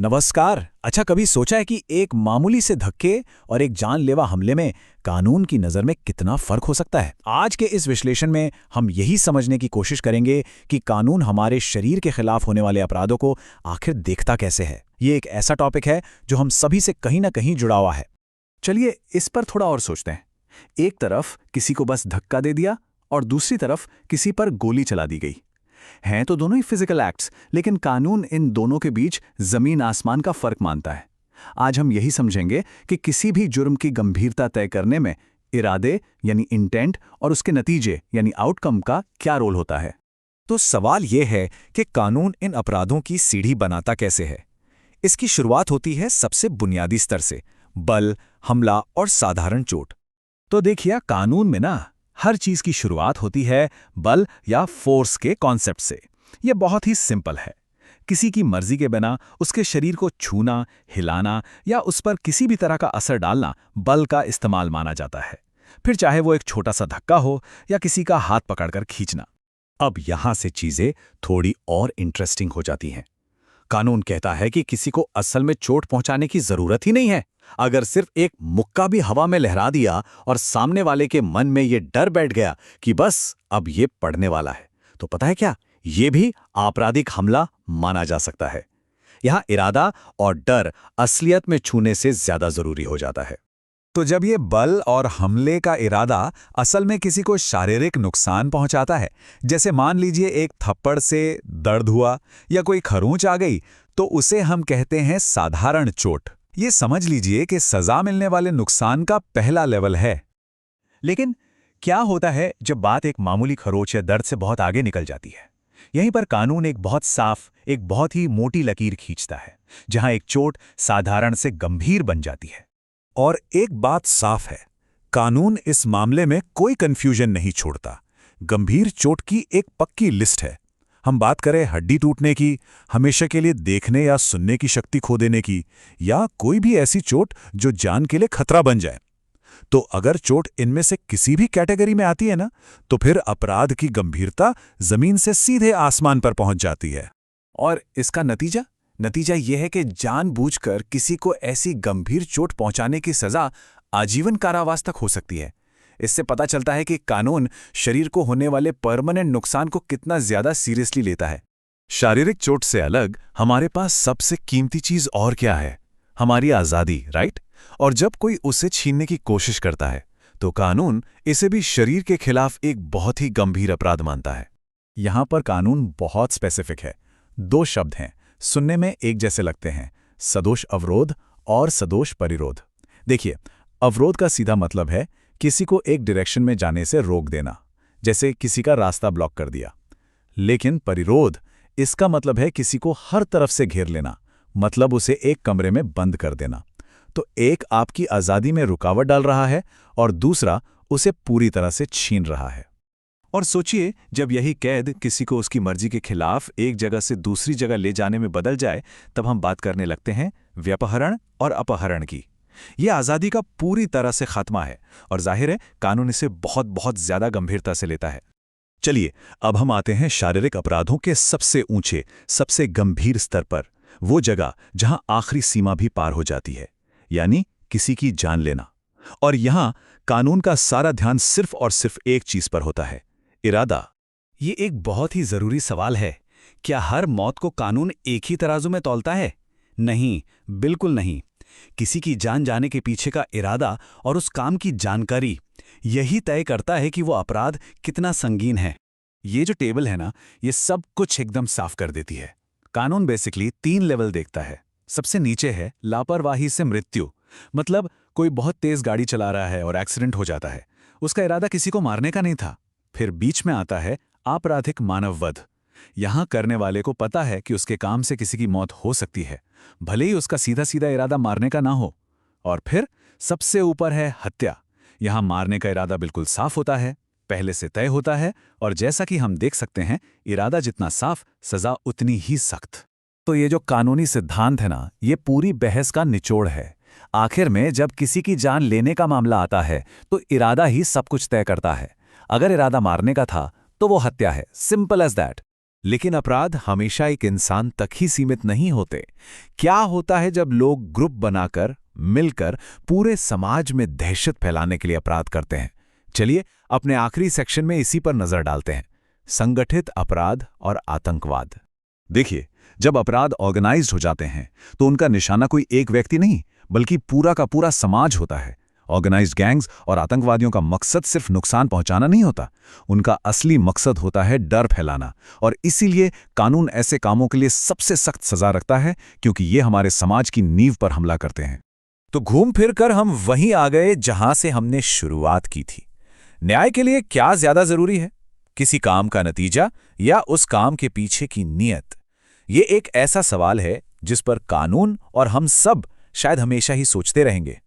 नमस्कार। अच्छा, कभी सोचा है कि एक मामूली से धक्के और एक जानलेवा हमले में कानून की नज़र में कितना फर्क हो सकता है? आज के इस विश्लेषण में हम यही समझने की कोशिश करेंगे कि कानून हमारे शरीर के खिलाफ होने वाले अपराधों को आखिर देखता कैसे है। ये एक ऐसा टॉपिक है जो हम सभी से कहीं ना कहीं जुड़ा हुआ है। चलिए इस पर थोड़ा और सोचते हैं। एक तरफ किसी को बस धक्का दे दिया और दूसरी तरफ किसी पर गोली चला दी गई। हैं तो दोनों ही फिजिकल एक्ट्स, लेकिन कानून इन दोनों के बीच जमीन आसमान का फर्क मानता है। आज हम यही समझेंगे कि किसी भी जुर्म की गंभीरता तय करने में इरादे यानी इंटेंट और उसके नतीजे यानी आउटकम का क्या रोल होता है। तो सवाल यह है कि कानून इन अपराधों की सीढ़ी बनाता कैसे है। इसकी शुरुआत होती है सबसे बुनियादी स्तर से, बल, हमला और साधारण चोट। तो देखिए, कानून में ना हर चीज की शुरुआत होती है बल या फोर्स के कॉन्सेप्ट से। यह बहुत ही सिंपल है। किसी की मर्जी के बिना उसके शरीर को छूना, हिलाना या उस पर किसी भी तरह का असर डालना बल का इस्तेमाल माना जाता है। फिर चाहे वो एक छोटा सा धक्का हो या किसी का हाथ पकड़कर खींचना। अब यहां से चीजें थोड़ी और इंटरेस्टिंग हो जाती हैं। कानून कहता है कि किसी को असल में चोट पहुंचाने की जरूरत ही नहीं है। अगर सिर्फ एक मुक्का भी हवा में लहरा दिया और सामने वाले के मन में ये डर बैठ गया कि बस अब ये पड़ने वाला है, तो पता है क्या, ये भी आपराधिक हमला माना जा सकता है। यहां इरादा और डर असलियत में छूने से ज्यादा जरूरी हो जाता है। तो जब ये बल और हमले का इरादा असल में किसी को शारीरिक नुकसान पहुंचाता है, जैसे मान लीजिए एक थप्पड़ से दर्द हुआ या कोई खरोंच आ गई, तो उसे हम कहते हैं साधारण चोट। ये समझ लीजिए कि सजा मिलने वाले नुकसान का पहला लेवल है। लेकिन क्या होता है जब बात एक मामूली खरोंच या दर्द से बहुत आगे निकल जाती है? यहीं पर कानून एक बहुत साफ, एक बहुत ही मोटी लकीर खींचता है, जहां एक चोट साधारण से गंभीर बन जाती है। और एक बात साफ है, कानून इस मामले में कोई कंफ्यूजन नहीं छोड़ता। गंभीर चोट की एक पक्की लिस्ट है। हम बात करें हड्डी टूटने की, हमेशा के लिए देखने या सुनने की शक्ति खो देने की, या कोई भी ऐसी चोट जो जान के लिए खतरा बन जाए। तो अगर चोट इनमें से किसी भी कैटेगरी में आती है ना, तो फिर अपराध की गंभीरता जमीन से सीधे आसमान पर पहुंच जाती है। और इसका नतीजा यह है कि जानबूझकर किसी को ऐसी गंभीर चोट पहुंचाने की सजा आजीवन कारावास तक हो सकती है। इससे पता चलता है कि कानून शरीर को होने वाले परमानेंट नुकसान को कितना ज्यादा सीरियसली लेता है। शारीरिक चोट से अलग हमारे पास सबसे कीमती चीज और क्या है? हमारी आजादी, राइट? और जब कोई उसे छीनने की कोशिश करता है, तो कानून इसे भी शरीर के खिलाफ एक बहुत ही गंभीर अपराध मानता है। यहां पर कानून बहुत स्पेसिफिक है। 2 शब्द हैं, सुनने में एक जैसे लगते हैं, सदोष अवरोध और सदोष परिरोध। देखिए, अवरोध का सीधा मतलब है किसी को एक डायरेक्शन में जाने से रोक देना, जैसे किसी का रास्ता ब्लॉक कर दिया। लेकिन परिरोध, इसका मतलब है किसी को हर तरफ से घेर लेना, मतलब उसे एक कमरे में बंद कर देना। तो एक आपकी आज़ादी में रुकावट डाल रहा है और दूसरा उसे पूरी तरह से छीन रहा है। और सोचिए, जब यही कैद किसी को उसकी मर्जी के खिलाफ एक जगह से दूसरी जगह ले जाने में बदल जाए, तब हम बात करने लगते हैं व्यापहरण और अपहरण की। यह आज़ादी का पूरी तरह से खात्मा है और जाहिर है कानून इसे बहुत बहुत ज्यादा गंभीरता से लेता है। चलिए, अब हम आते हैं शारीरिक अपराधों के सबसे ऊंचे, सबसे गंभीर स्तर पर, वो जगह जहां आखिरी सीमा भी पार हो जाती है, यानी किसी की जान लेना। और यहां कानून का सारा ध्यान सिर्फ और सिर्फ एक चीज पर होता है, इरादा। ये एक बहुत ही जरूरी सवाल है। क्या हर मौत को कानून एक ही तराजू में तौलता है? नहीं, बिल्कुल नहीं। किसी की जान जाने के पीछे का इरादा और उस काम की जानकारी, यही तय करता है कि वो अपराध कितना संगीन है। ये जो टेबल है ना, ये सब कुछ एकदम साफ कर देती है। कानून बेसिकली 3 लेवल देखता है। सबसे नीचे है लापरवाही से मृत्यु, मतलब कोई बहुत तेज गाड़ी चला रहा है और एक्सीडेंट हो जाता है, उसका इरादा किसी को मारने का नहीं था। फिर बीच में आता है आपराधिक मानववध। यहां करने वाले को पता है कि उसके काम से किसी की मौत हो सकती है, भले ही उसका सीधा सीधा इरादा मारने का ना हो। और फिर सबसे ऊपर है हत्या। यहां मारने का इरादा बिल्कुल साफ होता है, पहले से तय होता है, और जैसा कि हम देख सकते हैं, इरादा जितना साफ, सजा उतनी ही सख्त। तो ये जो कानूनी सिद्धांत है ना, ये पूरी बहस का निचोड़ है। आखिर में जब किसी की जान लेने का मामला आता है, तो इरादा ही सब कुछ तय करता है। अगर इरादा मारने का था, तो वो हत्या है, सिंपल एज दैट। लेकिन अपराध हमेशा एक इंसान तक ही सीमित नहीं होते। क्या होता है जब लोग ग्रुप बनाकर, मिलकर पूरे समाज में दहशत फैलाने के लिए अपराध करते हैं? चलिए अपने आखिरी सेक्शन में इसी पर नजर डालते हैं, संगठित अपराध और आतंकवाद। देखिए, जब अपराध ऑर्गेनाइज्ड हो जाते हैं तो उनका निशाना कोई एक व्यक्ति नहीं बल्कि पूरा का पूरा समाज होता है। ऑर्गेनाइज्ड गैंग्स और आतंकवादियों का मकसद सिर्फ नुकसान पहुंचाना नहीं होता, उनका असली मकसद होता है डर फैलाना। और इसीलिए कानून ऐसे कामों के लिए सबसे सख्त सजा रखता है, क्योंकि ये हमारे समाज की नींव पर हमला करते हैं। तो घूम फिर कर हम वहीं आ गए जहां से हमने शुरुआत की थी। न्याय के लिए क्या ज्यादा जरूरी है, किसी काम का नतीजा या उस काम के पीछे की नीयत? ये एक ऐसा सवाल है जिस पर कानून और हम सब शायद हमेशा ही सोचते रहेंगे।